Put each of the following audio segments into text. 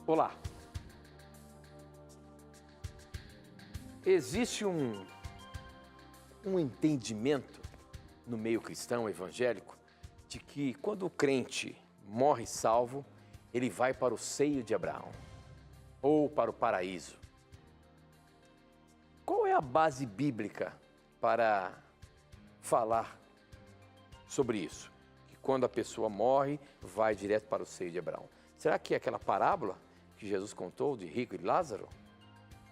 Olá. Existe um entendimento no meio cristão evangélico de que quando o crente morre salvo, ele vai para o seio de Abraão ou para o paraíso. Qual é a base bíblica para falar sobre isso? Que quando a pessoa morre, vai direto para o seio de Abraão. Será que é aquela parábola que Jesus contou de rico e Lázaro?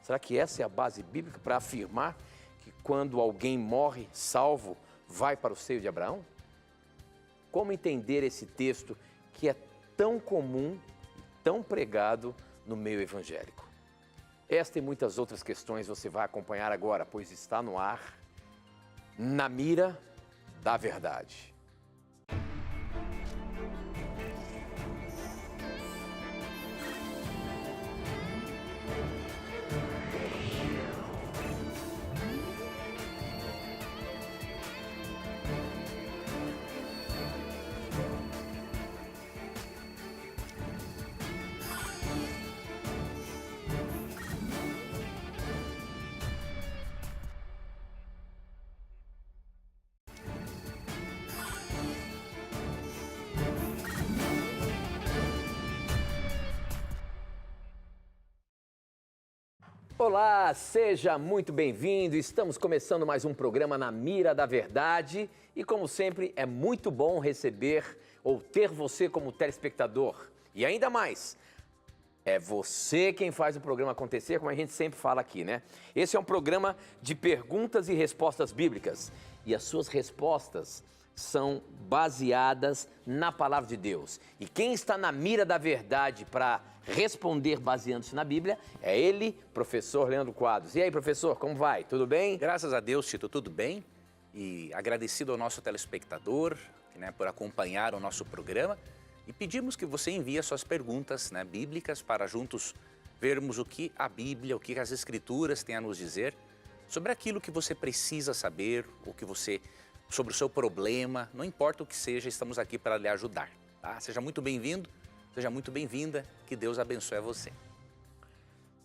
Será que essa é a base bíblica para afirmar que quando alguém morre salvo, vai para o seio de Abraão? Como entender esse texto que é tão comum, tão pregado no meio evangélico? Esta e muitas outras questões você vai acompanhar agora, pois está no ar, Na Mira da Verdade. Olá, seja muito bem-vindo. Estamos começando mais um programa Na Mira da Verdade e, como sempre, é muito bom receber ou ter você como telespectador. E ainda mais, é você quem faz o programa acontecer, como a gente sempre fala aqui, né? Esse é um programa de perguntas e respostas bíblicas e as suas respostas são baseadas na palavra de Deus. E quem está na mira da verdade para responder baseando-se na Bíblia é ele, professor Leandro Quadros. E aí, professor, como vai? Tudo bem? Graças a Deus, Tito, tudo bem? E agradecido ao nosso telespectador, né, por acompanhar o nosso programa. E pedimos que você envie as suas perguntas, né, bíblicas para juntos vermos o que a Bíblia, o que as Escrituras têm a nos dizer sobre aquilo que você precisa saber, sobre o seu problema, não importa o que seja, estamos aqui para lhe ajudar. Tá? Seja muito bem-vindo, seja muito bem-vinda, que Deus abençoe você.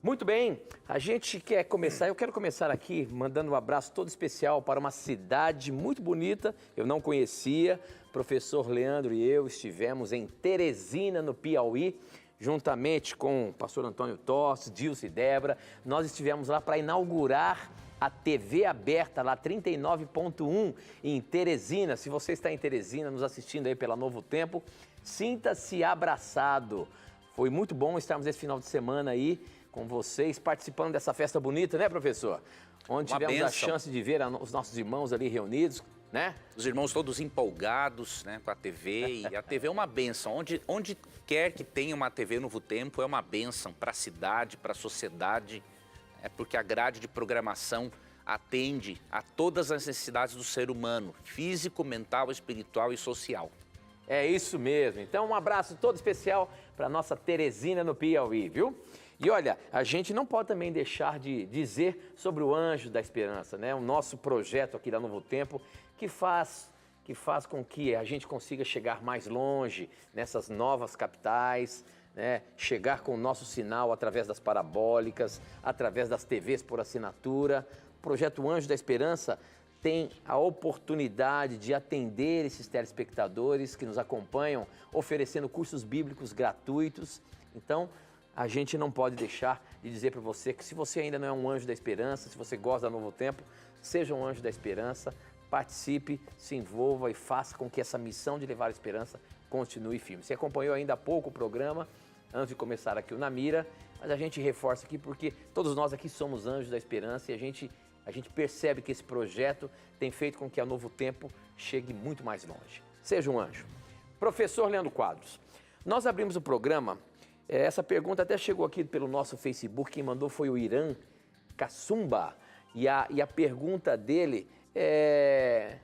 Muito bem, a gente quer começar, eu quero começar aqui mandando um abraço todo especial para uma cidade muito bonita, eu não conhecia, professor Leandro e eu estivemos em Teresina, no Piauí, juntamente com o pastor Antônio Tostes, Dilce e Débora, nós estivemos lá para inaugurar a TV aberta lá, 39.1 em Teresina. Se você está em Teresina, nos assistindo aí pela Novo Tempo, sinta-se abraçado. Foi muito bom estarmos esse final de semana aí com vocês, participando dessa festa bonita, né, professor? Onde tivemos a chance de ver os nossos irmãos ali reunidos, né? Os irmãos todos empolgados, né, com a TV, e a TV é uma bênção. Onde quer que tenha uma TV Novo Tempo, é uma bênção para a cidade, para a sociedade. É porque a grade de programação atende a todas as necessidades do ser humano, físico, mental, espiritual e social. É isso mesmo. Então, um abraço todo especial para a nossa Teresina no Piauí, viu? E olha, a gente não pode também deixar de dizer sobre o Anjo da Esperança, né? O nosso projeto aqui da Novo Tempo, que faz com que a gente consiga chegar mais longe nessas novas capitais, né, chegar com o nosso sinal através das parabólicas, através das TVs por assinatura. O projeto Anjo da Esperança tem a oportunidade de atender esses telespectadores que nos acompanham, oferecendo cursos bíblicos gratuitos. Então, a gente não pode deixar de dizer para você que se você ainda não é um Anjo da Esperança, se você gosta da Novo Tempo, seja um Anjo da Esperança, participe, se envolva e faça com que essa missão de levar a esperança continue firme. Você acompanhou ainda há pouco o programa, antes de começar aqui o Na Mira, mas a gente reforça aqui porque todos nós aqui somos Anjos da Esperança e a gente percebe que esse projeto tem feito com que a Novo Tempo chegue muito mais longe. Seja um anjo. Professor Leandro Quadros, nós abrimos o programa, essa pergunta até chegou aqui pelo nosso Facebook, quem mandou foi o Irã Caçumba, e a pergunta dele é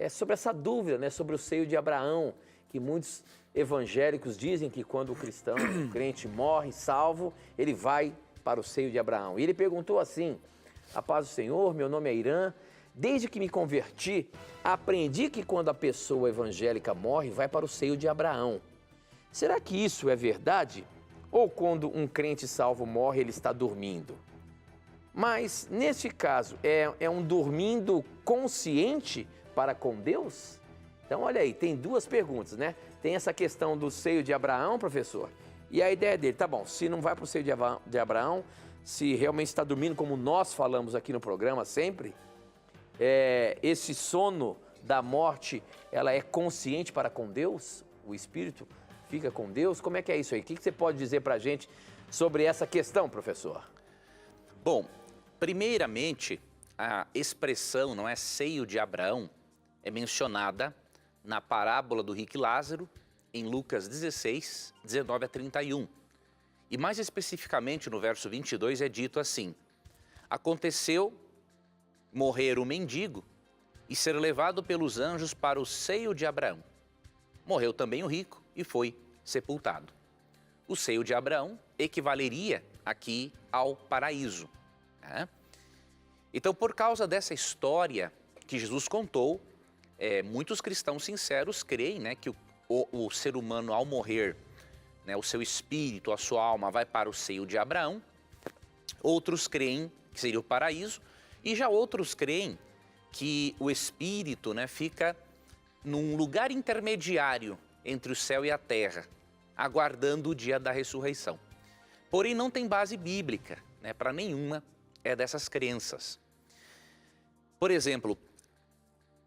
sobre essa dúvida, né, sobre o seio de Abraão, que muitos evangélicos dizem que quando o cristão, o crente morre salvo, ele vai para o seio de Abraão. E ele perguntou assim: a paz do Senhor, meu nome é Irã, desde que me converti, aprendi que quando a pessoa evangélica morre, vai para o seio de Abraão. Será que isso é verdade ou quando um crente salvo morre, ele está dormindo? Mas, neste caso, é um dormindo consciente para com Deus? Então, olha aí, tem duas perguntas, né? Tem essa questão do seio de Abraão, professor, e a ideia dele, tá bom, se não vai para o seio de Abraão, se realmente está dormindo, como nós falamos aqui no programa sempre, esse sono da morte, ela é consciente para com Deus? O espírito fica com Deus? Como é que é isso aí? O que você pode dizer para a gente sobre essa questão, professor? Bom, primeiramente, a expressão, não é, seio de Abraão, é mencionada na parábola do rico e Lázaro, em Lucas 16, 19 a 31. E mais especificamente no verso 22 é dito assim: aconteceu morrer o mendigo e ser levado pelos anjos para o seio de Abraão. Morreu também o rico e foi sepultado. O seio de Abraão equivaleria aqui ao paraíso, né? Então, por causa dessa história que Jesus contou, muitos cristãos sinceros creem, né, que o ser humano, ao morrer, né, o seu espírito, a sua alma vai para o seio de Abraão. Outros creem que seria o paraíso, e já outros creem que o espírito, né, fica num lugar intermediário entre o céu e a terra, aguardando o dia da ressurreição. Porém, não tem base bíblica, né, para nenhuma dessas crenças. Por exemplo,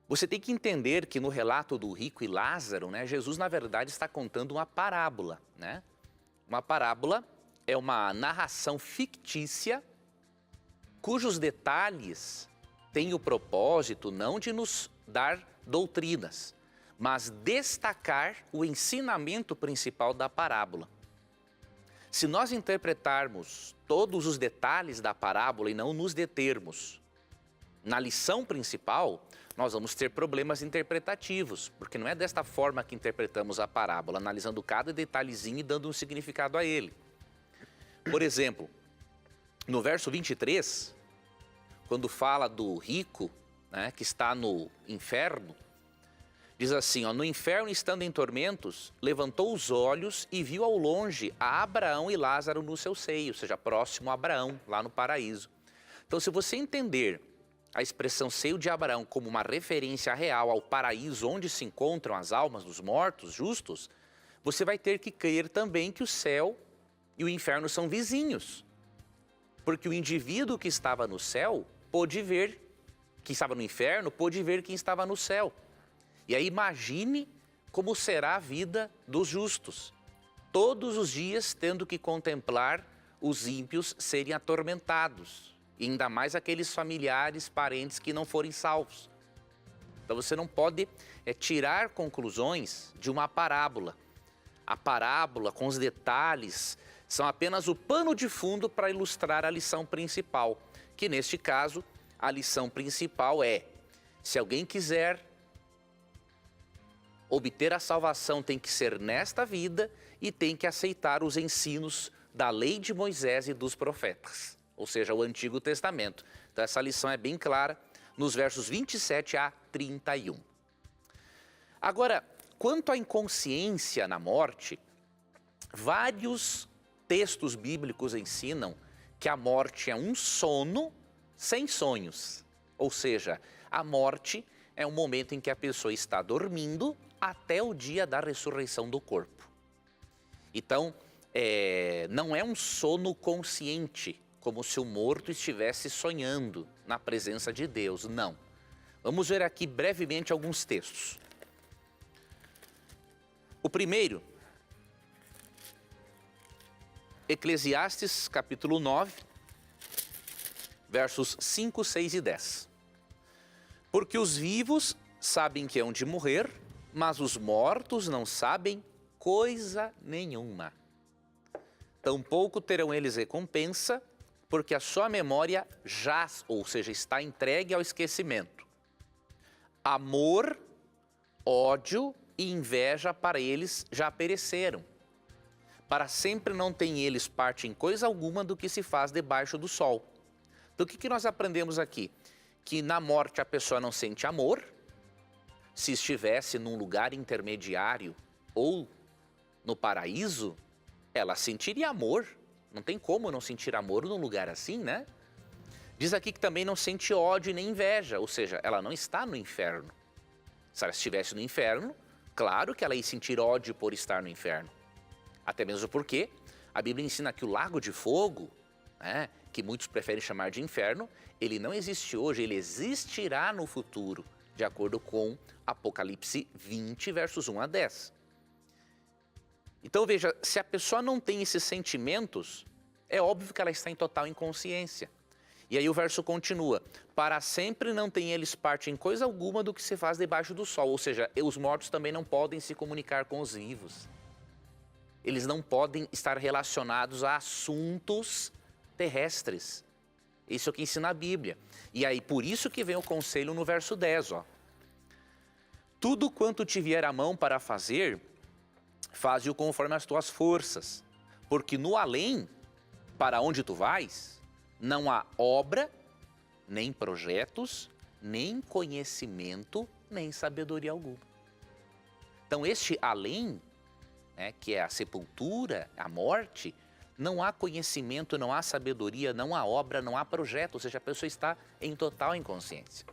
você tem que entender que no relato do rico e Lázaro, né, Jesus, na verdade, está contando uma parábola, né? Uma parábola é uma narração fictícia cujos detalhes têm o propósito não de nos dar doutrinas, mas destacar o ensinamento principal da parábola. Se nós interpretarmos todos os detalhes da parábola e não nos determos na lição principal, nós vamos ter problemas interpretativos, porque não é desta forma que interpretamos a parábola, analisando cada detalhezinho e dando um significado a ele. Por exemplo, no verso 23, quando fala do rico, né, que está no inferno, diz assim, ó: no inferno, estando em tormentos, levantou os olhos e viu ao longe a Abraão e Lázaro no seu seio, ou seja, próximo a Abraão, lá no paraíso. Então, se você entender a expressão seio de Abraão como uma referência real ao paraíso onde se encontram as almas dos mortos justos, você vai ter que crer também que o céu e o inferno são vizinhos. Porque o indivíduo que estava no céu pôde ver, que estava no inferno, pôde ver quem estava no céu. E aí imagine como será a vida dos justos, todos os dias tendo que contemplar os ímpios serem atormentados, e ainda mais aqueles familiares, parentes que não forem salvos. Então você não pode tirar conclusões de uma parábola. A parábola, com os detalhes, são apenas o pano de fundo para ilustrar a lição principal, que neste caso, a lição principal é: se alguém quiser obter a salvação, tem que ser nesta vida e tem que aceitar os ensinos da lei de Moisés e dos profetas, ou seja, o Antigo Testamento. Então essa lição é bem clara nos versos 27 a 31. Agora, quanto à inconsciência na morte, vários textos bíblicos ensinam que a morte é um sono sem sonhos, ou seja, a morte é um momento em que a pessoa está dormindo até o dia da ressurreição do corpo. Então, não é um sono consciente, como se o morto estivesse sonhando na presença de Deus, não. Vamos ver aqui brevemente alguns textos. O primeiro, Eclesiastes capítulo 9, versos 5, 6 e 10. Porque os vivos sabem que hão de morrer, mas os mortos não sabem coisa nenhuma. Tampouco terão eles recompensa, porque a sua memória jaz, ou seja, está entregue ao esquecimento. Amor, ódio e inveja para eles já pereceram. Para sempre não têm eles parte em coisa alguma do que se faz debaixo do sol. Então o que nós aprendemos aqui? Que na morte a pessoa não sente amor. Se estivesse num lugar intermediário ou no paraíso, ela sentiria amor. Não tem como não sentir amor num lugar assim, né? Diz aqui que também não sente ódio nem inveja, ou seja, ela não está no inferno. Se ela estivesse no inferno, claro que ela ia sentir ódio por estar no inferno. Até mesmo porque a Bíblia ensina que o lago de fogo, né, que muitos preferem chamar de inferno, ele não existe hoje, ele existirá no futuro, de acordo com Apocalipse 20, versos 1 a 10. Então veja, se a pessoa não tem esses sentimentos, é óbvio que ela está em total inconsciência. E aí o verso continua, para sempre não tem eles parte em coisa alguma do que se faz debaixo do sol, ou seja, os mortos também não podem se comunicar com os vivos. Eles não podem estar relacionados a assuntos terrestres. Isso é o que ensina a Bíblia. E aí por isso que vem o conselho no verso 10, ó. Tudo quanto te vier à mão para fazer, faze-o conforme as tuas forças, porque no além, para onde tu vais, não há obra, nem projetos, nem conhecimento, nem sabedoria alguma. Então este além, né, que é a sepultura, a morte, não há conhecimento, não há sabedoria, não há obra, não há projeto, ou seja, a pessoa está em total inconsciência.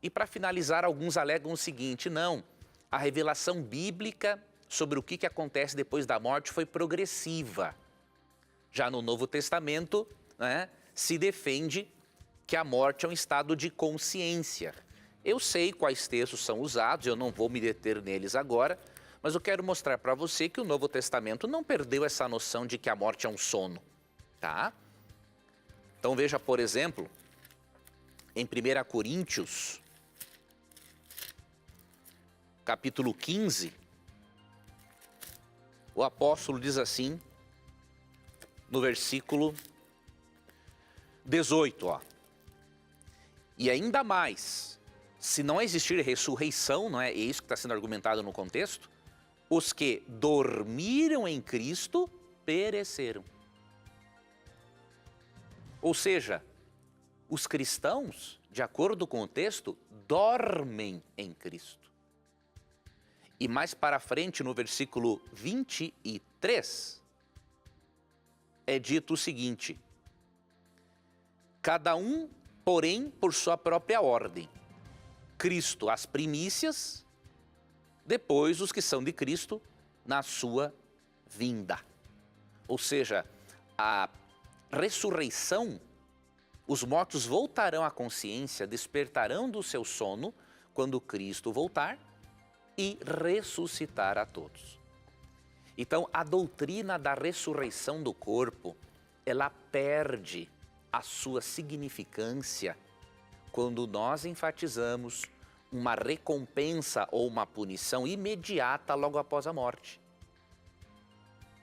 E para finalizar, alguns alegam o seguinte, não, a revelação bíblica sobre o que acontece depois da morte foi progressiva. Já no Novo Testamento, né, se defende que a morte é um estado de consciência. Eu sei quais textos são usados, eu não vou me deter neles agora, mas eu quero mostrar para você que o Novo Testamento não perdeu essa noção de que a morte é um sono, tá? Então veja, por exemplo, em 1 Coríntios, capítulo 15, o apóstolo diz assim, no versículo 18, ó. E ainda mais, se não existir ressurreição, não é isso que está sendo argumentado no contexto, os que dormiram em Cristo pereceram. Ou seja, os cristãos, de acordo com o texto, dormem em Cristo. E mais para frente, no versículo 23, é dito o seguinte, cada um, porém, por sua própria ordem. Cristo as primícias, depois os que são de Cristo na sua vinda. Ou seja, a ressurreição, os mortos voltarão à consciência, despertarão do seu sono quando Cristo voltar e ressuscitar a todos. Então, a doutrina da ressurreição do corpo, ela perde a sua significância quando nós enfatizamos uma recompensa ou uma punição imediata logo após a morte.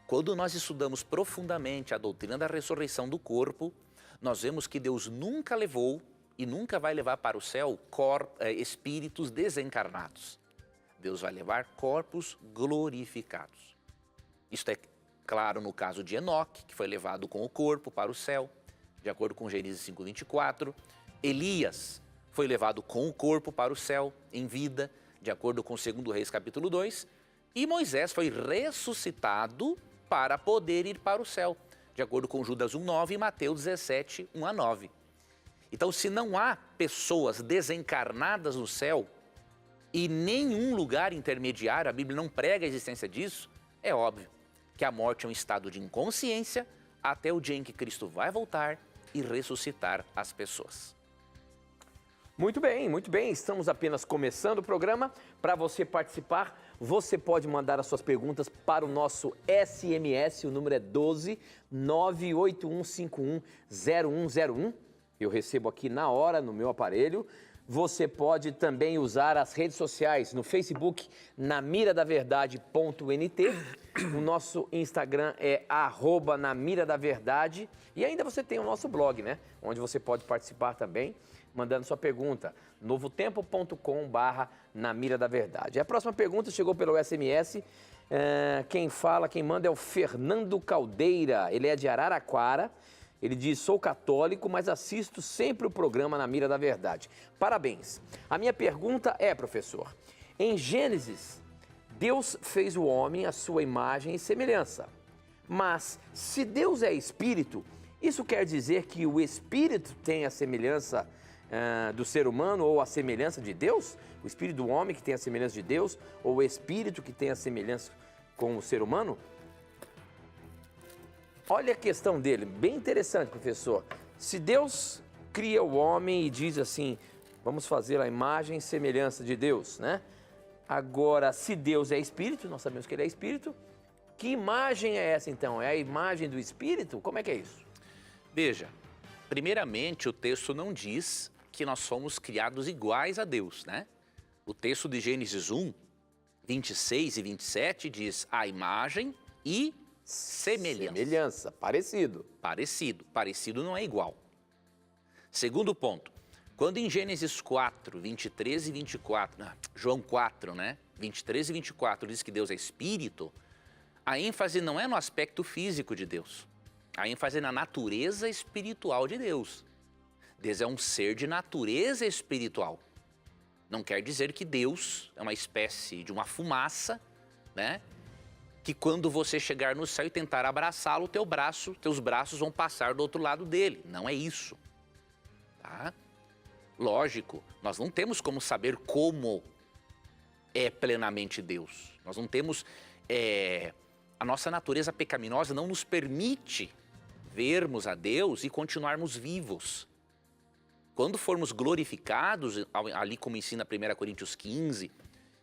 Quando nós estudamos profundamente a doutrina da ressurreição do corpo, nós vemos que Deus nunca levou e nunca vai levar para o céu espíritos desencarnados. Deus vai levar corpos glorificados. Isto é claro no caso de Enoque, que foi levado com o corpo para o céu, de acordo com Gênesis 5:24. Elias foi levado com o corpo para o céu, em vida, de acordo com 2 Reis capítulo 2. E Moisés foi ressuscitado para poder ir para o céu, de acordo com Judas 1:9 e Mateus 17, 1-9. Então, se não há pessoas desencarnadas no céu e nenhum lugar intermediário, a Bíblia não prega a existência disso, é óbvio que a morte é um estado de inconsciência até o dia em que Cristo vai voltar e ressuscitar as pessoas. Muito bem. Estamos apenas começando o programa. Para você participar, você pode mandar as suas perguntas para o nosso SMS, o número é 12 981510101. Eu recebo aqui na hora no meu aparelho. Você pode também usar as redes sociais no Facebook, namiradaverdade.nt. O nosso Instagram é @namiradaverdade. E ainda você tem o nosso blog, né? Onde você pode participar também, mandando sua pergunta, novotempo.com/namiradaverdade. A próxima pergunta chegou pelo SMS. Quem manda é o Fernando Caldeira. Ele é de Araraquara. Ele diz, sou católico, mas assisto sempre o programa Na Mira da Verdade. Parabéns. A minha pergunta é, professor, em Gênesis, Deus fez o homem à sua imagem e semelhança. Mas se Deus é espírito, isso quer dizer que o espírito tem a semelhança do ser humano ou a semelhança de Deus? O espírito do homem que tem a semelhança de Deus ou o espírito que tem a semelhança com o ser humano? Olha a questão dele, bem interessante, professor. Se Deus cria o homem e diz assim, vamos fazer a imagem e semelhança de Deus, né? Agora, se Deus é espírito, nós sabemos que ele é espírito, que imagem é essa então? É a imagem do espírito? Como é que é isso? Veja, primeiramente o texto não diz que nós somos criados iguais a Deus, né? O texto de Gênesis 1, 26 e 27 diz a imagem e semelhança. Semelhança, parecido. Parecido. Parecido não é igual. Segundo ponto, quando em Gênesis 4, 23 e 24, João 4, né? 23 e 24 diz que Deus é espírito, a ênfase não é no aspecto físico de Deus. A ênfase é na natureza espiritual de Deus. Deus é um ser de natureza espiritual. Não quer dizer que Deus é uma espécie de uma fumaça, né? Que quando você chegar no céu e tentar abraçá-lo, teus braços vão passar do outro lado dele. Não é isso. Tá? Lógico, nós não temos como saber como é plenamente Deus. Nós não temos... a nossa natureza pecaminosa não nos permite vermos a Deus e continuarmos vivos. Quando formos glorificados, ali como ensina 1 Coríntios 15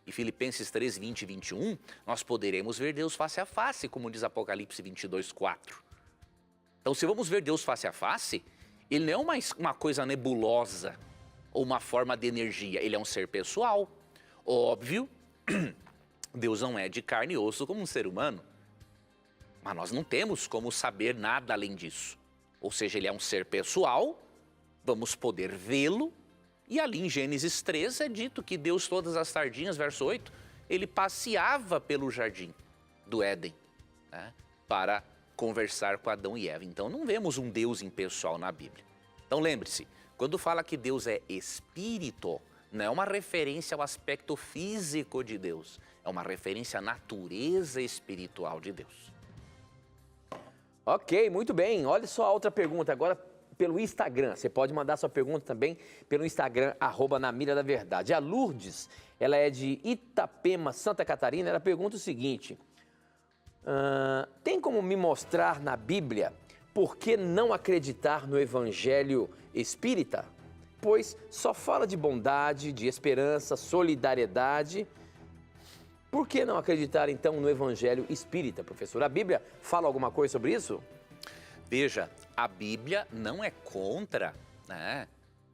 e Filipenses 3, 20 e 21, nós poderemos ver Deus face a face, como diz Apocalipse 22, 4. Então, se vamos ver Deus face a face, ele não é uma coisa nebulosa ou uma forma de energia, ele é um ser pessoal. Óbvio, Deus não é de carne e osso como um ser humano, mas nós não temos como saber nada além disso. Ou seja, ele é um ser pessoal, vamos poder vê-lo, e ali em Gênesis 3 é dito que Deus todas as tardinhas, verso 8, ele passeava pelo jardim do Éden, né, para conversar com Adão e Eva. Então não vemos um Deus impessoal na Bíblia. Então lembre-se, quando fala que Deus é espírito, não é uma referência ao aspecto físico de Deus, é uma referência à natureza espiritual de Deus. Ok, muito bem. Olha só a outra pergunta agora pelo Instagram. Você pode mandar sua pergunta também pelo Instagram, @namira-da-verdade. A Lourdes, ela é de Itapema, Santa Catarina, ela pergunta o seguinte, tem como me mostrar na Bíblia por que não acreditar no Evangelho Espírita? Pois só fala de bondade, de esperança, solidariedade. Por que não acreditar, então, no Evangelho Espírita, professor? A Bíblia fala alguma coisa sobre isso? Veja, a Bíblia não é contra, né,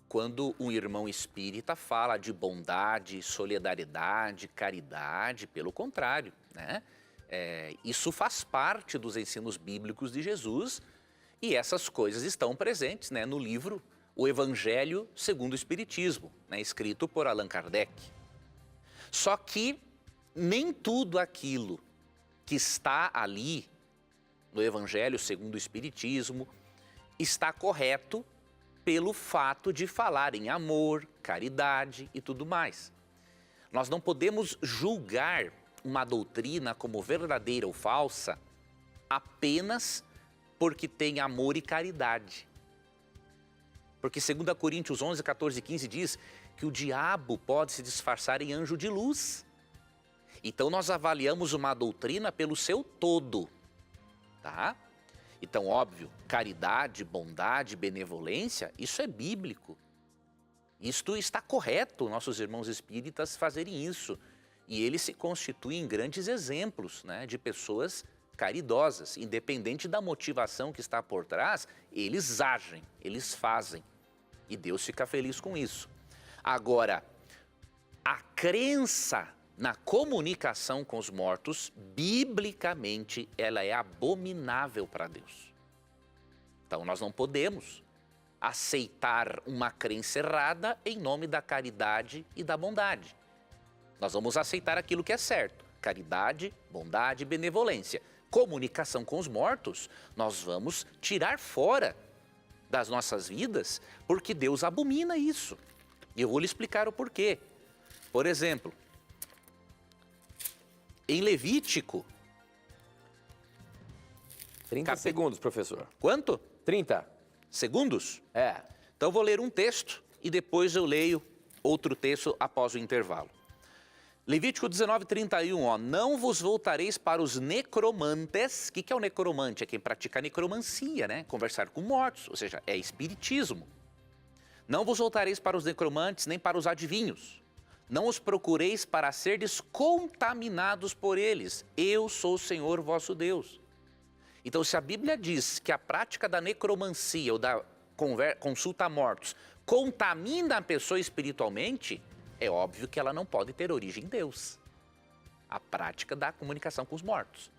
quando um irmão espírita fala de bondade, solidariedade, caridade, pelo contrário, né? Isso faz parte dos ensinos bíblicos de Jesus e essas coisas estão presentes, né, no livro O Evangelho segundo o Espiritismo, né, escrito por Allan Kardec. Só que nem tudo aquilo que está ali no Evangelho segundo o Espiritismo está correto pelo fato de falar em amor, caridade e tudo mais. Nós não podemos julgar uma doutrina como verdadeira ou falsa apenas porque tem amor e caridade. Porque 2 Coríntios 11, 14 e 15 diz que o diabo pode se disfarçar em anjo de luz. Então nós avaliamos uma doutrina pelo seu todo, tá? Então, óbvio, caridade, bondade, benevolência, isso é bíblico. Isto está correto, nossos irmãos espíritas fazerem isso. E eles se constituem grandes exemplos, né, de pessoas caridosas. Independente da motivação que está por trás, eles agem, eles fazem. E Deus fica feliz com isso. Agora, a crença na comunicação com os mortos, biblicamente, ela é abominável para Deus. Então, nós não podemos aceitar uma crença errada em nome da caridade e da bondade. Nós vamos aceitar aquilo que é certo. Caridade, bondade e benevolência. Comunicação com os mortos, nós vamos tirar fora das nossas vidas, porque Deus abomina isso. E eu vou lhe explicar o porquê. Por exemplo, em Levítico, 30 segundos, professor. Quanto? 30. Segundos? É. Então eu vou ler um texto e depois eu leio outro texto após o intervalo. Levítico 19, 31, ó. Não vos voltareis para os necromantes. O que é o necromante? É quem pratica necromancia, né? Conversar com mortos, ou seja, é espiritismo. Não vos voltareis para os necromantes, nem para os adivinhos. Não os procureis para serdes contaminados por eles. Eu sou o Senhor vosso Deus. Então, se a Bíblia diz que a prática da necromancia ou da consulta a mortos contamina a pessoa espiritualmente, é óbvio que ela não pode ter origem em Deus. A prática da comunicação com os mortos.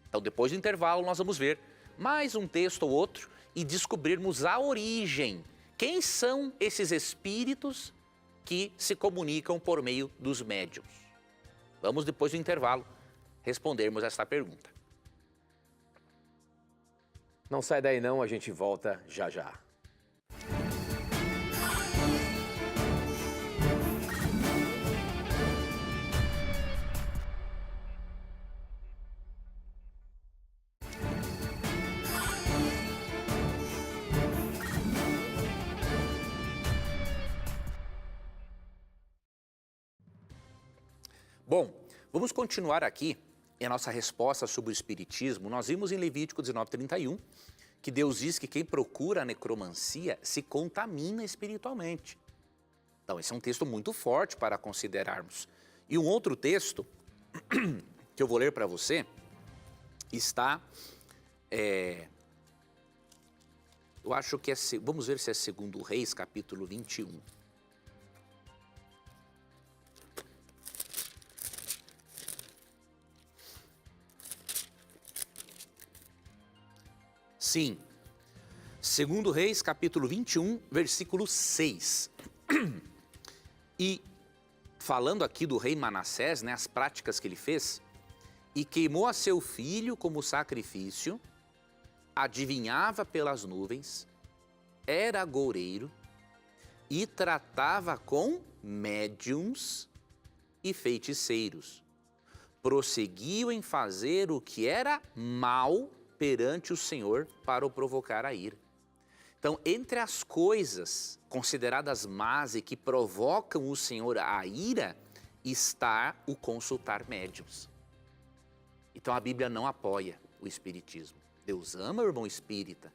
Então, depois do intervalo, nós vamos ver mais um texto ou outro e descobrirmos a origem. Quem são esses espíritos que se comunicam por meio dos médiuns? Vamos, depois do intervalo, respondermos esta pergunta. Não sai daí não, a gente volta já já. Bom, vamos continuar aqui a nossa resposta sobre o espiritismo. Nós vimos em Levítico 19, 31, que Deus diz que quem procura a necromancia se contamina espiritualmente. Então, esse é um texto muito forte para considerarmos. E um outro texto que eu vou ler para você está, eu acho que vamos ver se é 2 Reis, capítulo 21. Sim, 2 Reis, capítulo 21, versículo 6. E falando aqui do rei Manassés, né, as práticas que ele fez, e queimou a seu filho como sacrifício, adivinhava pelas nuvens, era agoureiro e tratava com médiuns e feiticeiros. Prosseguiu em fazer o que era mal perante o Senhor para o provocar a ira. Então, entre as coisas consideradas más e que provocam o Senhor a ira, está o consultar médiuns. Então, a Bíblia não apoia o espiritismo. Deus ama o irmão espírita.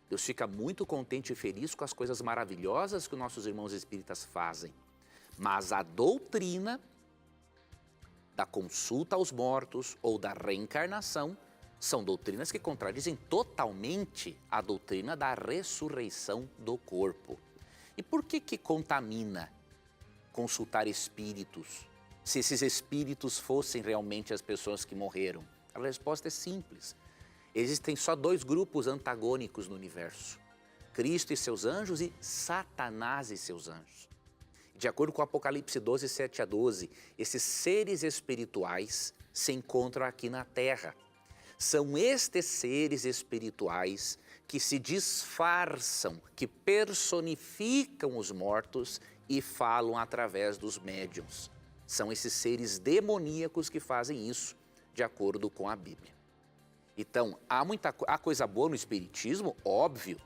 Deus fica muito contente e feliz com as coisas maravilhosas que os nossos irmãos espíritas fazem. Mas a doutrina da consulta aos mortos ou da reencarnação são doutrinas que contradizem totalmente a doutrina da ressurreição do corpo. E por que contamina consultar espíritos, se esses espíritos fossem realmente as pessoas que morreram? A resposta é simples. Existem só dois grupos antagônicos no universo: Cristo e seus anjos e Satanás e seus anjos. De acordo com Apocalipse 12, 7 a 12, esses seres espirituais se encontram aqui na Terra. São estes seres espirituais que se disfarçam, que personificam os mortos e falam através dos médiuns. São esses seres demoníacos que fazem isso, de acordo com a Bíblia. Então, há coisa boa no espiritismo, óbvio,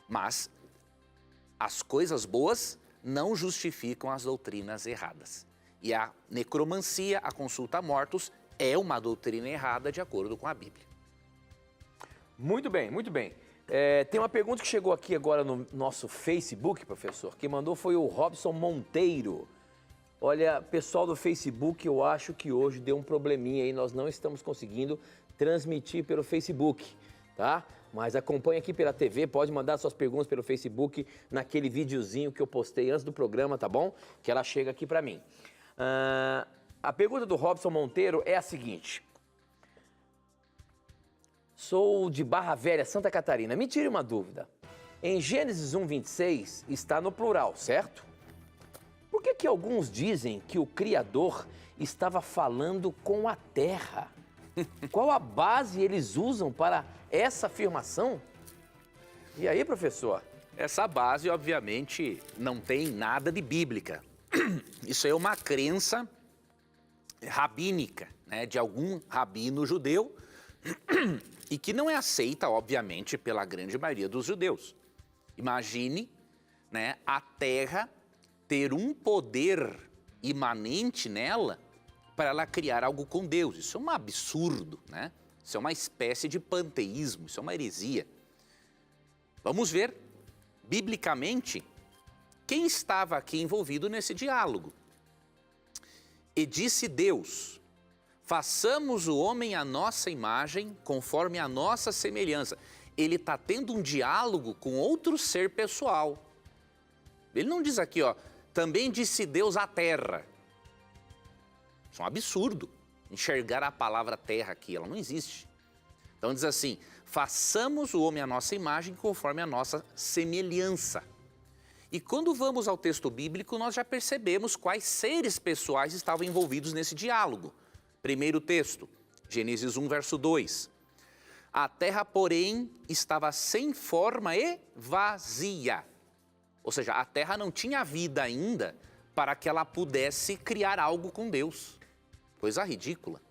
mas as coisas boas não justificam as doutrinas erradas. E a necromancia, a consulta a mortos, é uma doutrina errada de acordo com a Bíblia. Muito bem, muito bem. Tem uma pergunta que chegou aqui agora no nosso Facebook, professor. Quem mandou foi o Robson Monteiro. Olha, pessoal do Facebook, eu acho que hoje deu um probleminha aí, nós não estamos conseguindo transmitir pelo Facebook, tá? Mas acompanhe aqui pela TV, pode mandar suas perguntas pelo Facebook naquele videozinho que eu postei antes do programa, tá bom? Que ela chega aqui para mim. A pergunta do Robson Monteiro é a seguinte: sou de Barra Velha, Santa Catarina. Me tire uma dúvida. Em Gênesis 1:26 está no plural, certo? Por que alguns dizem que o Criador estava falando com a terra? Qual a base eles usam para essa afirmação? E aí, professor? Essa base, obviamente, não tem nada de bíblica. Isso é uma crença rabínica, né, de algum rabino judeu e que não é aceita, obviamente, pela grande maioria dos judeus. Imagine, né, a terra ter um poder imanente nela para ela criar algo com Deus. Isso é um absurdo, né? Isso é uma espécie de panteísmo, isso é uma heresia. Vamos ver, biblicamente, quem estava aqui envolvido nesse diálogo. E disse Deus: façamos o homem à nossa imagem, conforme a nossa semelhança. Ele está tendo um diálogo com outro ser pessoal. Ele não diz aqui, ó, também disse Deus à terra. Isso é um absurdo. Enxergar a palavra terra aqui, ela não existe. Então diz assim, façamos o homem à nossa imagem, conforme a nossa semelhança. E quando vamos ao texto bíblico, nós já percebemos quais seres pessoais estavam envolvidos nesse diálogo. Primeiro texto, Gênesis 1, verso 2. A terra, porém, estava sem forma e vazia. Ou seja, a terra não tinha vida ainda para que ela pudesse criar algo com Deus. Coisa ridícula.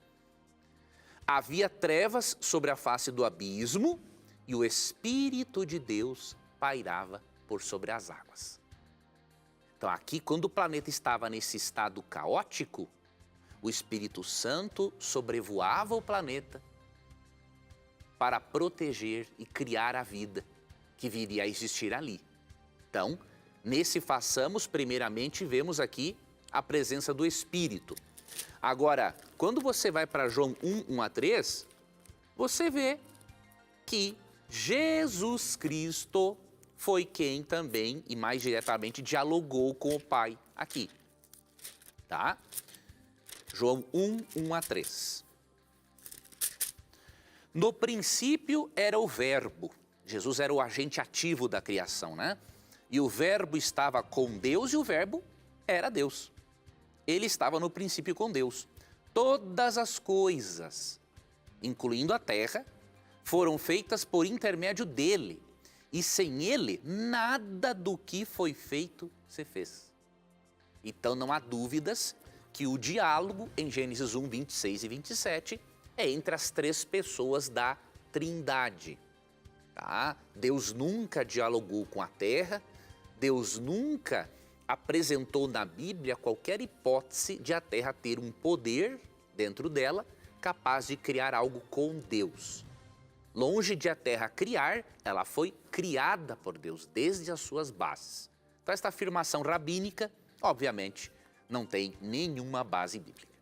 Havia trevas sobre a face do abismo e o Espírito de Deus pairava por sobre as águas. Então aqui, quando o planeta estava nesse estado caótico, o Espírito Santo sobrevoava o planeta para proteger e criar a vida que viria a existir ali. Então, nesse façamos, primeiramente, vemos aqui a presença do Espírito. Agora, quando você vai para João 1, 1 a 3, você vê que Jesus Cristo foi quem também, e mais diretamente, dialogou com o Pai aqui. Tá? João 1, 1 a 3. No princípio era o Verbo. Jesus era o agente ativo da criação, né? E o Verbo estava com Deus e o Verbo era Deus. Ele estava no princípio com Deus. Todas as coisas, incluindo a terra, foram feitas por intermédio dele. E sem ele, nada do que foi feito se fez. Então não há dúvidas que o diálogo em Gênesis 1, 26 e 27 é entre as três pessoas da Trindade. Tá? Deus nunca dialogou com a terra, Deus nunca apresentou na Bíblia qualquer hipótese de a terra ter um poder dentro dela capaz de criar algo com Deus. Longe de a terra criar, ela foi criada por Deus desde as suas bases. Então esta afirmação rabínica, obviamente, não tem nenhuma base bíblica.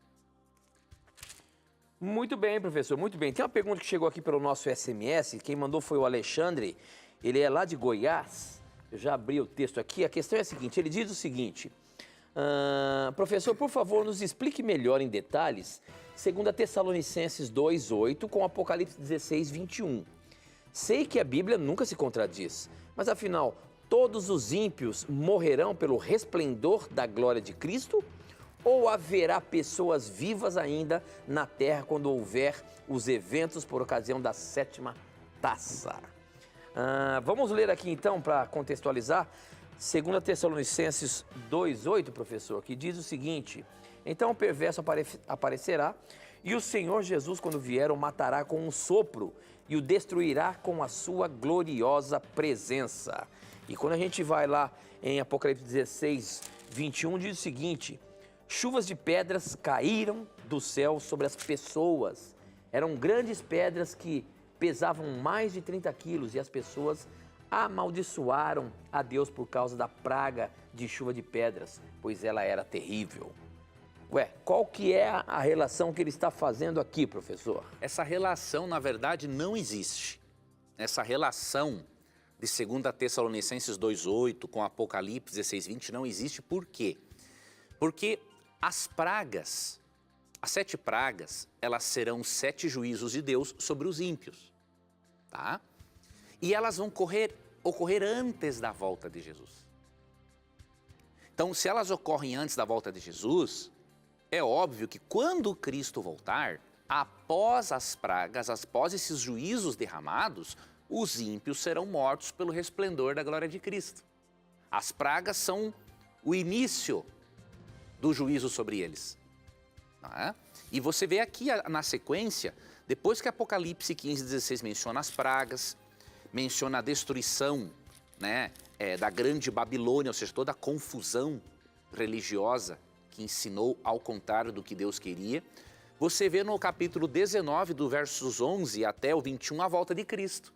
Muito bem, professor, muito bem. Tem uma pergunta que chegou aqui pelo nosso SMS, quem mandou foi o Alexandre, ele é lá de Goiás, eu já abri o texto aqui, a questão é a seguinte, ele diz o seguinte, professor, por favor, nos explique melhor em detalhes, segundo a Tessalonicenses 2:8 com Apocalipse 16:21. Sei que a Bíblia nunca se contradiz, mas afinal, todos os ímpios morrerão pelo resplendor da glória de Cristo? Ou haverá pessoas vivas ainda na terra quando houver os eventos por ocasião da sétima taça? Vamos ler aqui então para contextualizar, 2 Tessalonicenses 2:8, professor, que diz o seguinte, então o perverso aparecerá e o Senhor Jesus, quando vier, o matará com um sopro e o destruirá com a sua gloriosa presença. E quando a gente vai lá em Apocalipse 16:21, diz o seguinte, chuvas de pedras caíram do céu sobre as pessoas. Eram grandes pedras que pesavam mais de 30 quilos e as pessoas amaldiçoaram a Deus por causa da praga de chuva de pedras, pois ela era terrível. Ué, qual que é a relação que ele está fazendo aqui, professor? Essa relação, na verdade, não existe. Essa relação de 2 Tessalonicenses 2:8 com Apocalipse 16:20 não existe. Por quê? Porque as pragas, as 7 pragas, elas serão 7 juízos de Deus sobre os ímpios, tá? E elas vão ocorrer antes da volta de Jesus. Então, se elas ocorrem antes da volta de Jesus, é óbvio que quando Cristo voltar, após as pragas, após esses juízos derramados, os ímpios serão mortos pelo resplendor da glória de Cristo. As pragas são o início do juízo sobre eles. Não é? E você vê aqui na sequência, depois que Apocalipse 15:16 menciona as pragas, menciona a destruição, né, da grande Babilônia, ou seja, toda a confusão religiosa que ensinou ao contrário do que Deus queria. Você vê no capítulo 19, do versos 11 até o 21, a volta de Cristo.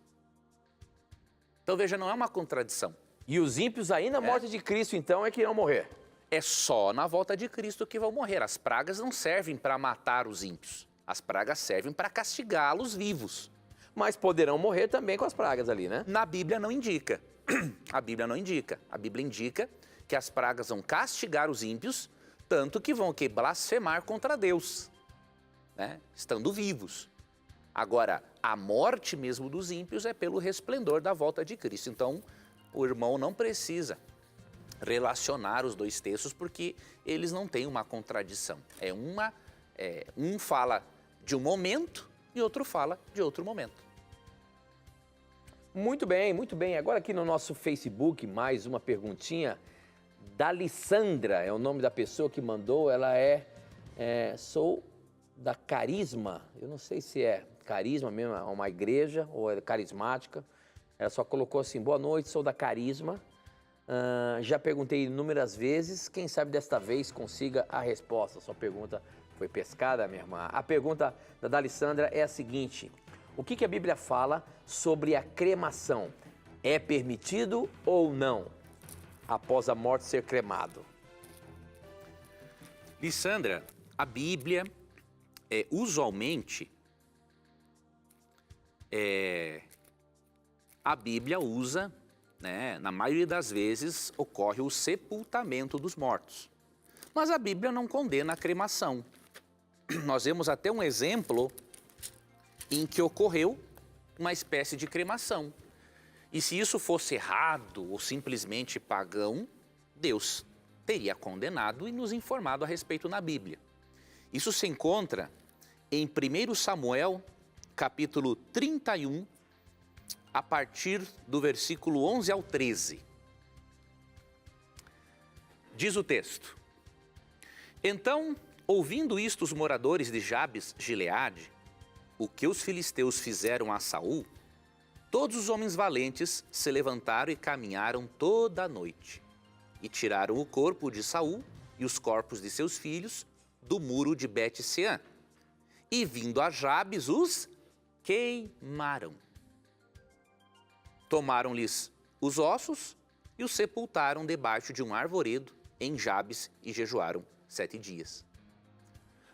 Então veja, não é uma contradição. E os ímpios aí na morte de Cristo, então, é que irão morrer. É só na volta de Cristo que vão morrer. As pragas não servem para matar os ímpios. As pragas servem para castigá-los vivos. Mas poderão morrer também com as pragas ali, né? Na Bíblia não indica. A Bíblia não indica. A Bíblia indica que as pragas vão castigar os ímpios, tanto que vão blasfemar contra Deus, né? Estando vivos. Agora, a morte mesmo dos ímpios é pelo resplendor da volta de Cristo. Então, o irmão não precisa relacionar os dois textos, porque eles não têm uma contradição. Um fala de um momento e outro fala de outro momento. Muito bem, muito bem. Agora aqui no nosso Facebook, mais uma perguntinha da Lissandra, é o nome da pessoa que mandou. Ela sou da Carisma, eu não sei se é Carisma mesmo, é uma igreja ou é carismática. Ela só colocou assim: boa noite, sou da Carisma. Já perguntei inúmeras vezes, quem sabe desta vez consiga a resposta. Sua pergunta foi pescada, minha irmã. A pergunta da Alessandra é a seguinte: o que a Bíblia fala sobre a cremação? É permitido ou não, após a morte, ser cremado? Lissandra, a Bíblia, usualmente, a Bíblia usa, né, na maioria das vezes, ocorre o sepultamento dos mortos. Mas a Bíblia não condena a cremação. Nós vemos até um exemplo em que ocorreu uma espécie de cremação. E se isso fosse errado ou simplesmente pagão, Deus teria condenado e nos informado a respeito na Bíblia. Isso se encontra em 1 Samuel, capítulo 31, a partir do versículo 11 ao 13. Diz o texto: Então, ouvindo isto, os moradores de Jabes Gileade, o que os filisteus fizeram a Saul, todos os homens valentes se levantaram e caminharam toda a noite, e tiraram o corpo de Saul e os corpos de seus filhos do muro de Bet-Sean, e vindo a Jabes os queimaram. Tomaram-lhes os ossos e os sepultaram debaixo de um arvoredo em Jabes e jejuaram 7 dias.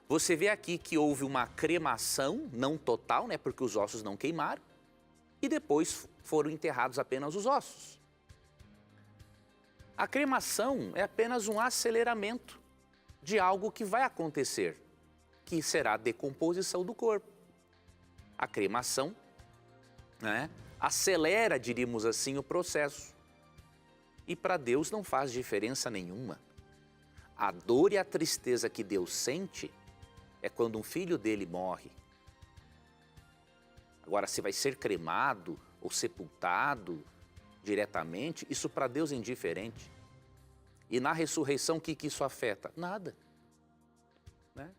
Você vê aqui que houve uma cremação, não total, né, porque os ossos não queimaram, e depois foram enterrados apenas os ossos. A cremação é apenas um aceleramento de algo que vai acontecer, que será a decomposição do corpo. A cremação, né, acelera, diríamos assim, o processo. E para Deus não faz diferença nenhuma. A dor e a tristeza que Deus sente é quando um filho dele morre. Agora, se vai ser cremado ou sepultado diretamente, isso para Deus é indiferente. E na ressurreição, o que isso afeta? Nada. Né?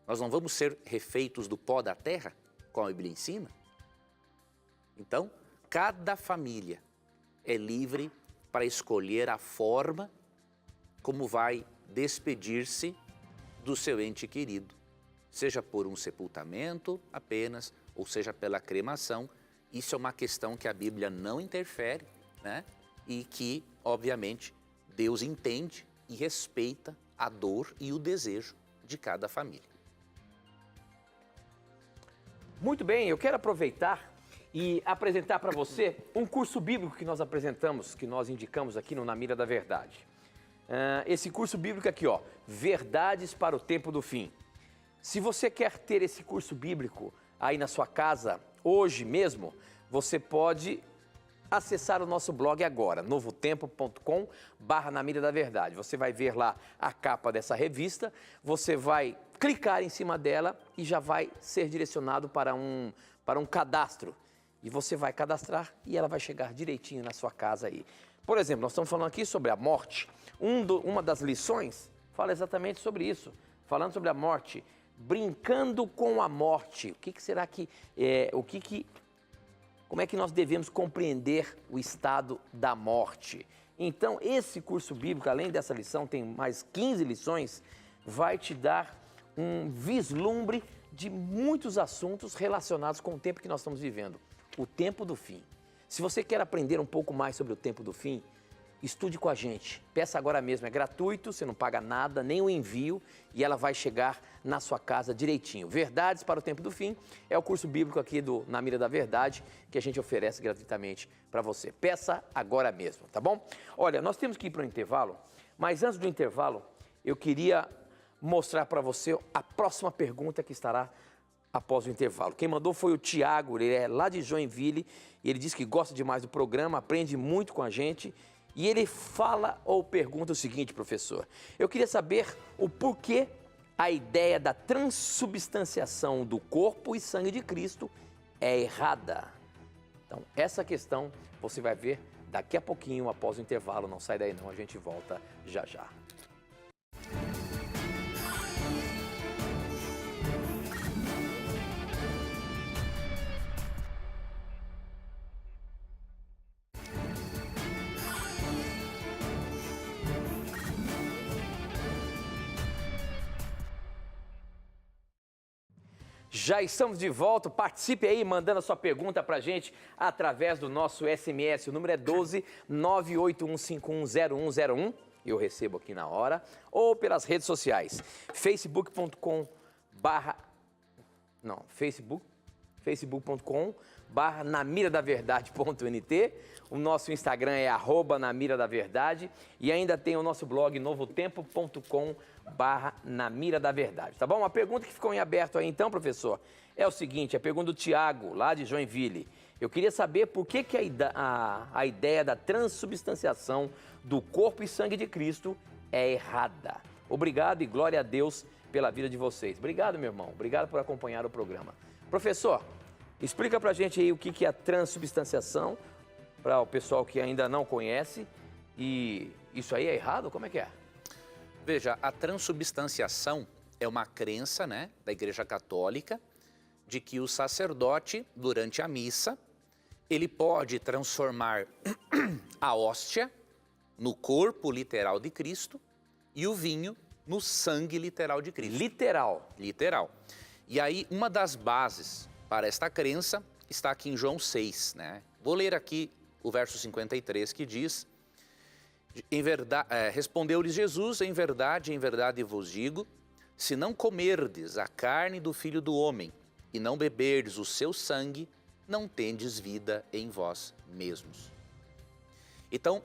Nós não vamos ser refeitos do pó da terra, como a Bíblia ensina? Então, cada família é livre para escolher a forma como vai despedir-se do seu ente querido, seja por um sepultamento apenas, ou seja pela cremação. Isso é uma questão que a Bíblia não interfere, né? E que, obviamente, Deus entende e respeita a dor e o desejo de cada família. Muito bem, eu quero aproveitar e apresentar para você um curso bíblico que nós apresentamos, que nós indicamos aqui no Na Mira da Verdade. Esse curso bíblico aqui, ó, Verdades para o Tempo do Fim. Se você quer ter esse curso bíblico aí na sua casa, hoje mesmo, você pode acessar o nosso blog agora, novotempo.com/Na Mira da Verdade. Você vai ver lá a capa dessa revista, você vai clicar em cima dela e já vai ser direcionado para um cadastro. E você vai cadastrar e ela vai chegar direitinho na sua casa aí. Por exemplo, nós estamos falando aqui sobre a morte. Uma das lições fala exatamente sobre isso, falando sobre a morte. brincando com a morte. O que será que como é que nós devemos compreender o estado da morte? Então, esse curso bíblico, além dessa lição, tem mais 15 lições, vai te dar um vislumbre de muitos assuntos relacionados com o tempo que nós estamos vivendo, o tempo do fim. Se você quer aprender um pouco mais sobre o tempo do fim, estude com a gente. Peça agora mesmo, é gratuito, você não paga nada, nem o envio, e ela vai chegar na sua casa direitinho. Verdades para o Tempo do Fim é o curso bíblico aqui do Na Mira da Verdade, que a gente oferece gratuitamente para você. Peça agora mesmo, tá bom? Olha, nós temos que ir para o intervalo, mas antes do intervalo, eu queria mostrar para você a próxima pergunta que estará após o intervalo. Quem mandou foi o Tiago, ele é lá de Joinville, e ele diz que gosta demais do programa, aprende muito com a gente. E ele fala ou pergunta o seguinte, professor: eu queria saber o porquê a ideia da transubstanciação do corpo e sangue de Cristo é errada. Então, essa questão você vai ver daqui a pouquinho, após o intervalo. Não sai daí não, a gente volta já já. Já estamos de volta, participe aí mandando a sua pergunta pra gente através do nosso SMS, o número é 12 981510101, eu recebo aqui na hora, ou pelas redes sociais, facebook.com/namiradaverdade.nt, o nosso Instagram é @namiradaverdade e ainda tem o nosso blog novotempo.com/namiradaverdade, tá bom? Uma pergunta que ficou em aberto aí então, professor, é o seguinte, a pergunta do Tiago, lá de Joinville. Eu queria saber por que a ideia da transubstanciação do corpo e sangue de Cristo é errada. Obrigado e glória a Deus pela vida de vocês. Obrigado, meu irmão. Obrigado por acompanhar o programa. Professor, explica pra gente aí o que é a transubstanciação, para o pessoal que ainda não conhece. E isso aí é errado? Como é que é? Veja, a transubstanciação é uma crença, né, da Igreja Católica de que o sacerdote, durante a missa, ele pode transformar a hóstia no corpo literal de Cristo e o vinho no sangue literal de Cristo. Literal? Literal. E aí, uma das bases para esta crença está aqui em João 6, né? Vou ler aqui o verso 53 que diz: respondeu-lhes Jesus, em verdade vos digo, se não comerdes a carne do Filho do Homem e não beberdes o seu sangue, não tendes vida em vós mesmos. Então,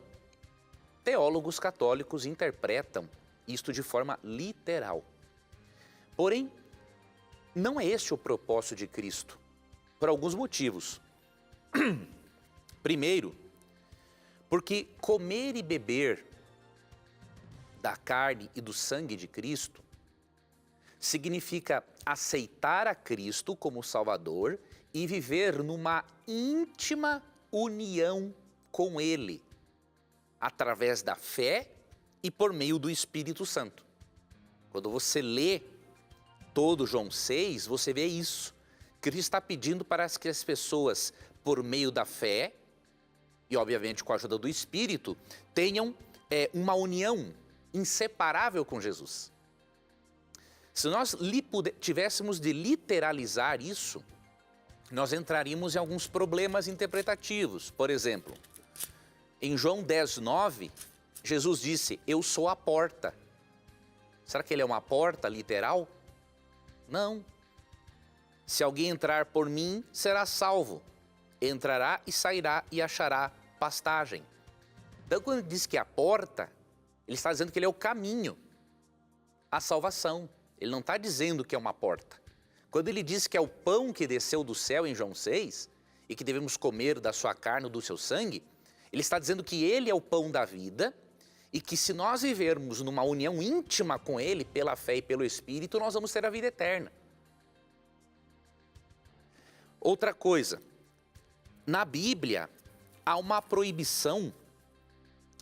teólogos católicos interpretam isto de forma literal. Porém, não é este o propósito de Cristo, por alguns motivos. Primeiro, porque comer e beber da carne e do sangue de Cristo significa aceitar a Cristo como Salvador e viver numa íntima união com Ele, através da fé e por meio do Espírito Santo. Quando você lê todo João 6, você vê isso. Cristo está pedindo para que as pessoas, por meio da fé, e obviamente com a ajuda do Espírito, tenham uma união inseparável com Jesus. Se nós tivéssemos de literalizar isso, nós entraríamos em alguns problemas interpretativos. Por exemplo, em João 10:9, Jesus disse, eu sou a porta. Será que ele é uma porta literal? Não. Se alguém entrar por mim, será salvo. Entrará e sairá e achará pastagem. Então, quando ele diz que é a porta, ele está dizendo que ele é o caminho, a salvação. Ele não está dizendo que é uma porta. Quando ele diz que é o pão que desceu do céu em João 6, e que devemos comer da sua carne ou do seu sangue, ele está dizendo que ele é o pão da vida, e que se nós vivermos numa união íntima com ele, pela fé e pelo Espírito, nós vamos ter a vida eterna. Outra coisa, na Bíblia há uma proibição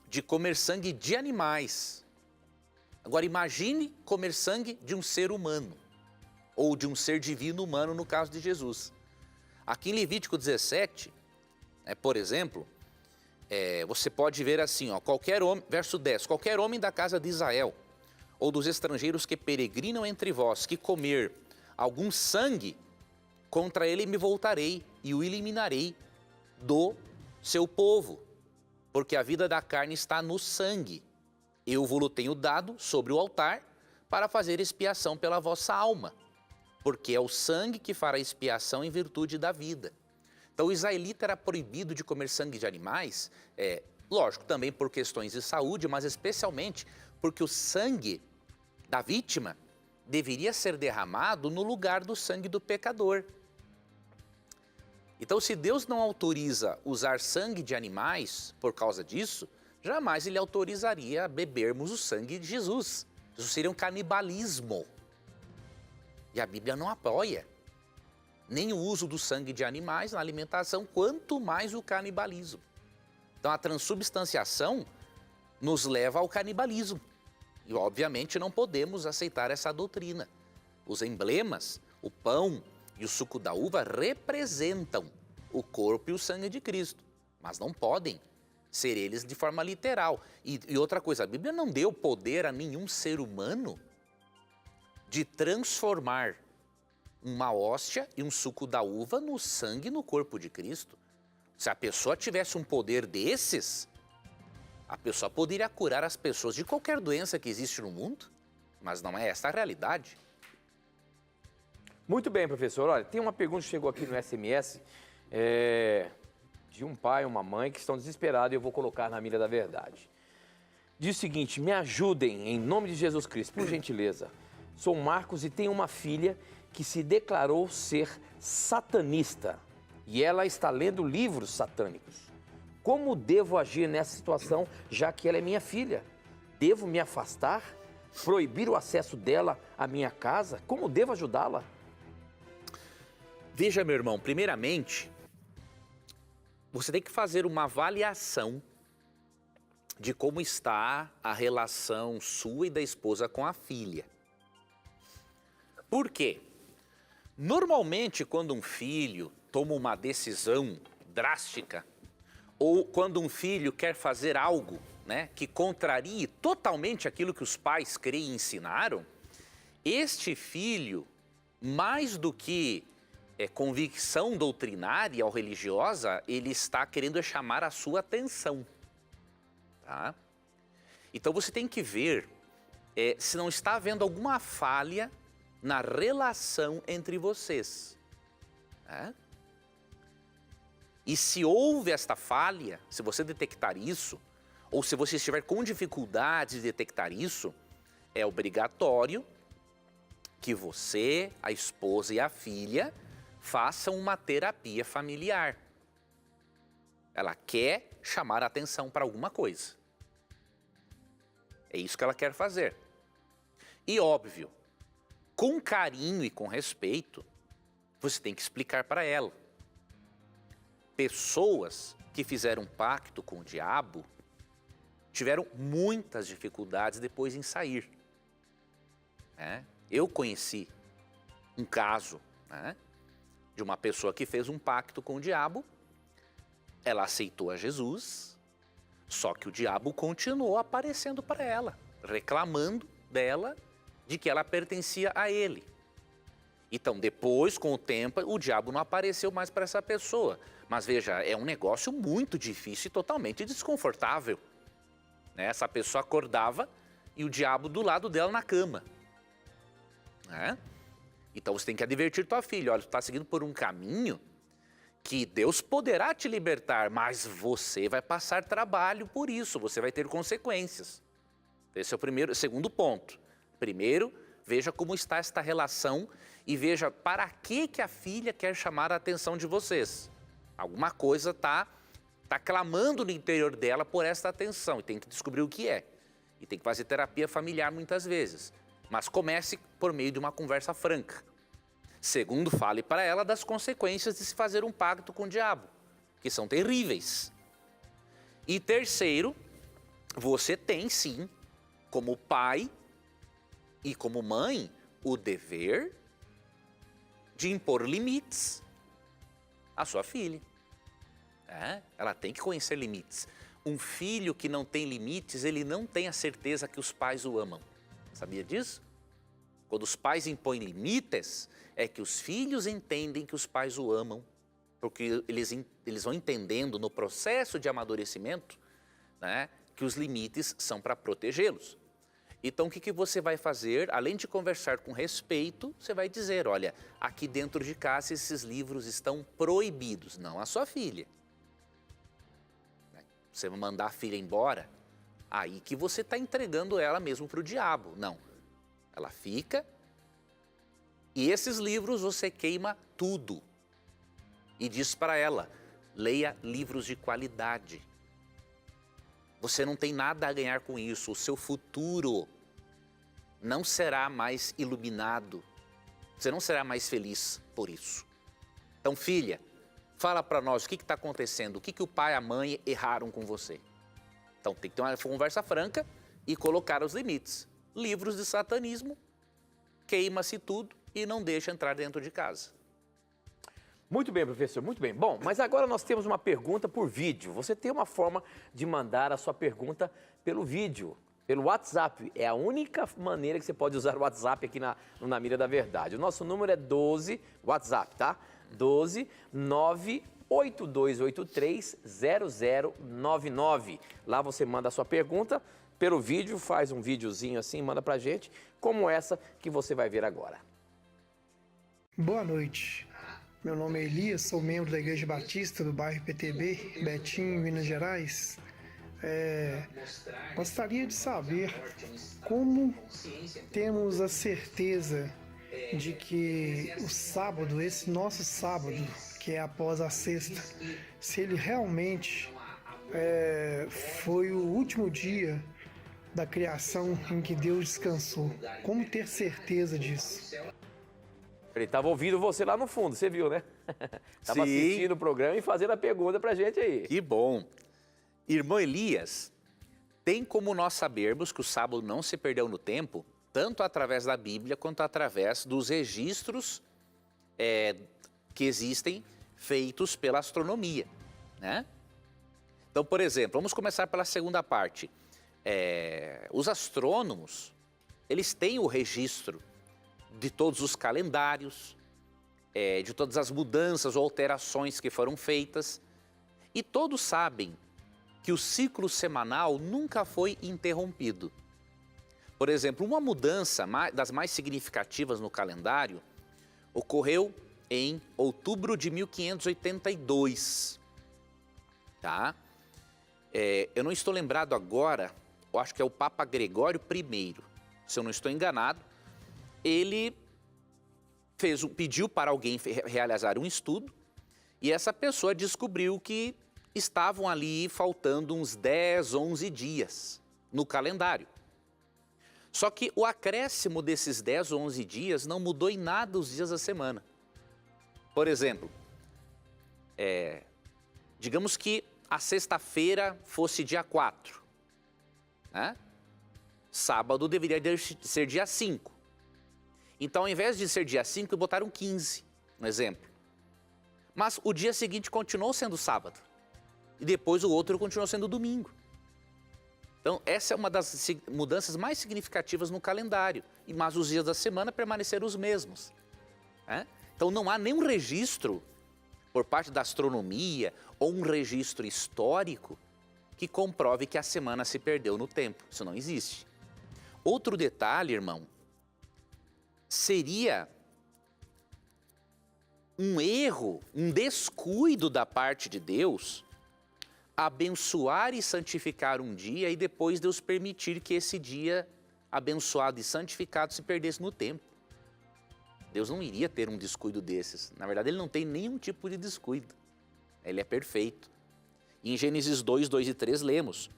de comer sangue de animais. Agora imagine comer sangue de um ser humano. ou de um ser divino humano, no caso de Jesus. Aqui em Levítico 17, por exemplo, você pode ver assim, ó, qualquer homem, verso 10, qualquer homem da casa de Israel, ou dos estrangeiros que peregrinam entre vós, que comer algum sangue, contra ele me voltarei e o eliminarei do seu povo, porque a vida da carne está no sangue. Eu vos-lo tenho dado sobre o altar para fazer expiação pela vossa alma, porque é o sangue que fará expiação em virtude da vida. Então o israelita era proibido de comer sangue de animais, lógico, também por questões de saúde, mas especialmente porque o sangue da vítima deveria ser derramado no lugar do sangue do pecador. Então, se Deus não autoriza usar sangue de animais por causa disso, jamais ele autorizaria bebermos o sangue de Jesus. Isso seria um canibalismo. E a Bíblia não apoia nem o uso do sangue de animais na alimentação, quanto mais o canibalismo. Então, a transubstanciação nos leva ao canibalismo. E, obviamente, não podemos aceitar essa doutrina. Os emblemas, o pão e o suco da uva representam o corpo e o sangue de Cristo, mas não podem ser eles de forma literal. E outra coisa, a Bíblia não deu poder a nenhum ser humano de transformar uma hóstia e um suco da uva no sangue e no corpo de Cristo. Se a pessoa tivesse um poder desses, a pessoa poderia curar as pessoas de qualquer doença que existe no mundo, mas não é essa a realidade. Muito bem, professor. Olha, tem uma pergunta que chegou aqui no SMS, de um pai e uma mãe que estão desesperados e eu vou colocar na milha da verdade. Diz o seguinte: me ajudem em nome de Jesus Cristo, por gentileza. Sou Marcos e tenho uma filha que se declarou ser satanista e ela está lendo livros satânicos. Como devo agir nessa situação, já que ela é minha filha? Devo me afastar? Proibir o acesso dela à minha casa? Como devo ajudá-la? Veja, meu irmão, primeiramente, você tem que fazer uma avaliação de como está a relação sua e da esposa com a filha. Por quê? Normalmente, quando um filho toma uma decisão drástica, ou quando um filho quer fazer algo, que contrarie totalmente aquilo que os pais creem e ensinaram, este filho, mais do que convicção doutrinária ou religiosa, ele está querendo chamar a sua atenção. Tá? Então você tem que ver se não está havendo alguma falha na relação entre vocês. E se houve esta falha, se você detectar isso, ou se você estiver com dificuldades de detectar isso, é obrigatório que você, a esposa e a filha façam uma terapia familiar. Ela quer chamar a atenção para alguma coisa. É isso que ela quer fazer. E óbvio, com carinho e com respeito, você tem que explicar para ela. Pessoas que fizeram pacto com o diabo tiveram muitas dificuldades depois em sair. Eu conheci um caso de uma pessoa que fez um pacto com o diabo, ela aceitou a Jesus, só que o diabo continuou aparecendo para ela, reclamando dela de que ela pertencia a ele. Então, depois, com o tempo, o diabo não apareceu mais para essa pessoa. Mas veja, é um negócio muito difícil e totalmente desconfortável. Essa pessoa acordava e o diabo do lado dela na cama. Então você tem que advertir tua filha: olha, tu está seguindo por um caminho que Deus poderá te libertar, mas você vai passar trabalho por isso, você vai ter consequências. Esse é o segundo ponto. Primeiro, veja como está esta relação e veja para que a filha quer chamar a atenção de vocês. Alguma coisa está clamando no interior dela por esta atenção e tem que descobrir o que é. E tem que fazer terapia familiar muitas vezes. Mas comece por meio de uma conversa franca. Segundo, fale para ela das consequências de se fazer um pacto com o diabo, que são terríveis. E terceiro, você tem sim, como pai e como mãe, o dever de impor limites à sua filha. Ela tem que conhecer limites. Um filho que não tem limites, ele não tem a certeza que os pais o amam. Sabia disso? Quando os pais impõem limites, é que os filhos entendem que os pais o amam, porque eles vão entendendo no processo de amadurecimento, né, que os limites são para protegê-los. Então, o que você vai fazer? Além de conversar com respeito, você vai dizer, olha, aqui dentro de casa esses livros estão proibidos, não a sua filha. Você vai mandar a filha embora, aí que você está entregando ela mesmo para o diabo. Não, ela fica e esses livros você queima tudo. E diz para ela, leia livros de qualidade. Você não tem nada a ganhar com isso, o seu futuro não será mais iluminado, você não será mais feliz por isso. Então, filha, fala para nós o que está acontecendo, o que o pai e a mãe erraram com você. Então, tem que ter uma conversa franca e colocar os limites. Livros de satanismo, queima-se tudo e não deixa entrar dentro de casa. Muito bem, professor, muito bem. Bom, mas agora nós temos uma pergunta por vídeo. Você tem uma forma de mandar a sua pergunta pelo vídeo, pelo WhatsApp. É a única maneira que você pode usar o WhatsApp aqui no Na Mira da Verdade. O nosso número é 12, WhatsApp, tá? 12 98283 0099. Lá você manda a sua pergunta pelo vídeo, faz um videozinho assim, manda pra gente, como essa que você vai ver agora. Boa noite. Meu nome é Elias, sou membro da Igreja Batista do bairro PTB, Betim, Minas Gerais. Gostaria de saber como temos a certeza de que o sábado, esse nosso sábado, que é após a sexta, se ele realmente foi o último dia da criação em que Deus descansou. Como ter certeza disso? Ele estava ouvindo você lá no fundo, você viu, né? Estava assistindo o programa e fazendo a pergunta pra gente aí. Que bom. Irmão Elias, tem como nós sabermos que o sábado não se perdeu no tempo, tanto através da Bíblia quanto através dos registros que existem feitos pela astronomia, né? Então, por exemplo, vamos começar pela segunda parte. Os astrônomos, eles têm o registro de todos os calendários, de todas as mudanças ou alterações que foram feitas. E todos sabem que o ciclo semanal nunca foi interrompido. Por exemplo, uma mudança das mais significativas no calendário ocorreu em outubro de 1582. Tá? Eu não estou lembrado agora, eu acho que é o Papa Gregório I, se eu não estou enganado. Ele pediu para alguém realizar um estudo e essa pessoa descobriu que estavam ali faltando uns 10, 11 dias no calendário. Só que o acréscimo desses 10 ou 11 dias não mudou em nada os dias da semana. Por exemplo, digamos que a sexta-feira fosse dia 4, né? Sábado deveria ser dia 5. Então, ao invés de ser dia 5, botaram 15, um exemplo. Mas o dia seguinte continuou sendo sábado. E depois o outro continuou sendo domingo. Então, essa é uma das mudanças mais significativas no calendário. Mas os dias da semana permaneceram os mesmos. Então, não há nenhum registro por parte da astronomia ou um registro histórico que comprove que a semana se perdeu no tempo. Isso não existe. Outro detalhe, irmão, seria um erro, um descuido da parte de Deus abençoar e santificar um dia e depois Deus permitir que esse dia abençoado e santificado se perdesse no tempo. Deus não iria ter um descuido desses. Na verdade, ele não tem nenhum tipo de descuido. Ele é perfeito. E em Gênesis 2, 2 e 3 lemos: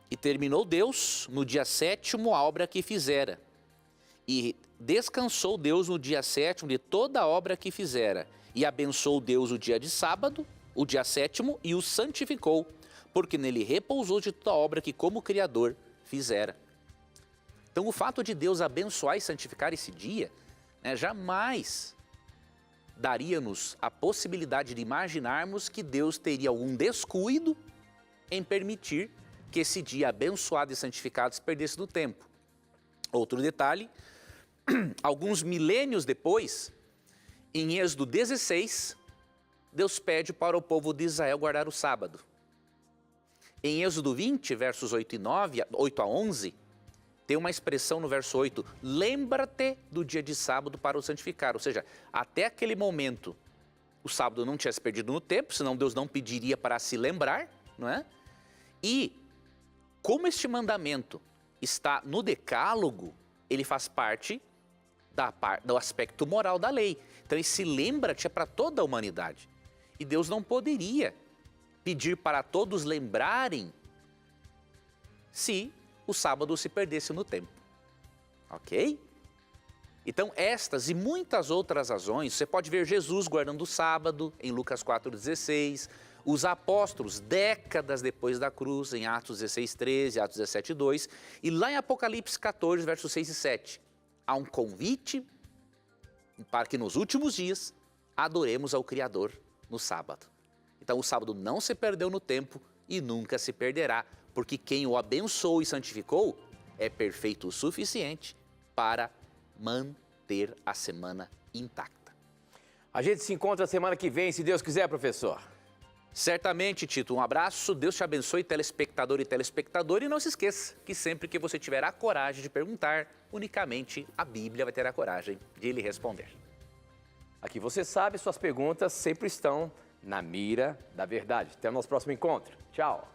E terminou Deus no dia 7º a obra que fizera. E descansou Deus no dia 7º de toda a obra que fizera. E abençoou Deus o dia de sábado, o dia 7º, e o santificou, porque nele repousou de toda a obra que como Criador fizera. Então o fato de Deus abençoar e santificar esse dia, jamais daria-nos a possibilidade de imaginarmos que Deus teria algum descuido em permitir que esse dia abençoado e santificado se perdesse no tempo. Outro detalhe, alguns milênios depois, em Êxodo 16, Deus pede para o povo de Israel guardar o sábado. Em Êxodo 20, versos 8 a 11, tem uma expressão no verso 8, lembra-te do dia de sábado para o santificar. Ou seja, até aquele momento, o sábado não tinha se perdido no tempo, senão Deus não pediria para se lembrar, não é? E, como este mandamento está no decálogo, ele faz parte do aspecto moral da lei. Então, esse lembra-te é para toda a humanidade. E Deus não poderia pedir para todos lembrarem se o sábado se perdesse no tempo. Ok? Então, estas e muitas outras razões, você pode ver Jesus guardando o sábado, em Lucas 4,16, os apóstolos, décadas depois da cruz, em Atos 16,13, Atos 17,2, e lá em Apocalipse 14, versos 6 e 7, há um convite para que nos últimos dias adoremos ao Criador no sábado. Então, o sábado não se perdeu no tempo e nunca se perderá, porque quem o abençoou e santificou é perfeito o suficiente para manter a semana intacta. A gente se encontra semana que vem, se Deus quiser, professor. Certamente, Tito. Um abraço, Deus te abençoe, telespectador e telespectadora. E não se esqueça que sempre que você tiver a coragem de perguntar, unicamente a Bíblia vai ter a coragem de lhe responder. Aqui você sabe, suas perguntas sempre estão na mira da verdade. Até o nosso próximo encontro. Tchau.